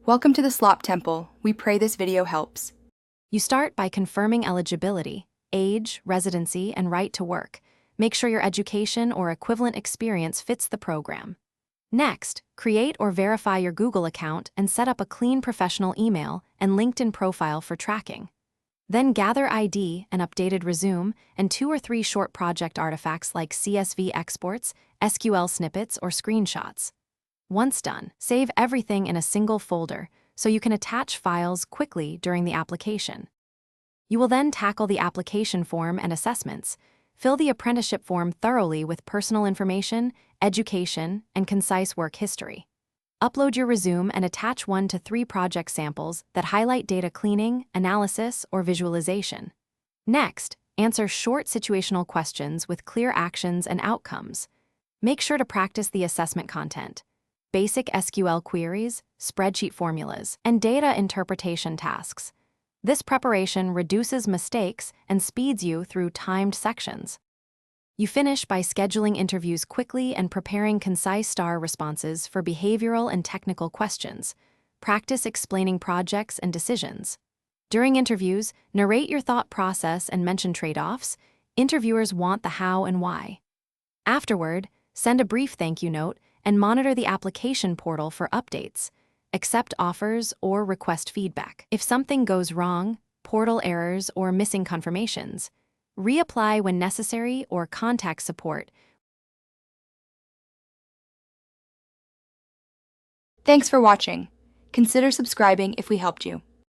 Welcome to the Slop Temple. We pray this video helps. You start by confirming eligibility, age, residency, and right to work. Make sure your education or equivalent experience fits the program. Next, create or verify your Google account and set up a clean professional email and LinkedIn profile for tracking. Then gather ID, an updated resume, and 2 or 3 short project artifacts like CSV exports, SQL snippets, or screenshots. Once done, save everything in a single folder so you can attach files quickly during the application. You will then tackle the application form and assessments. Fill the apprenticeship form thoroughly with personal information, education, and concise work history. Upload your resume and attach 1 to 3 project samples that highlight data cleaning, analysis, or visualization. Next, answer short situational questions with clear actions and outcomes. Make sure to practice the assessment content: basic SQL queries, spreadsheet formulas, and data interpretation tasks. This preparation reduces mistakes and speeds you through timed sections. You finish by scheduling interviews quickly and preparing concise STAR responses for behavioral and technical questions. Practice explaining projects and decisions. During interviews, narrate your thought process and mention trade-offs. Interviewers want the how and why. Afterward, send a brief thank you note and monitor the application portal for updates. Accept offers or request feedback. If something goes wrong, portal errors, or missing confirmations, reapply when necessary or contact support. Thanks for watching. Consider subscribing if we helped you.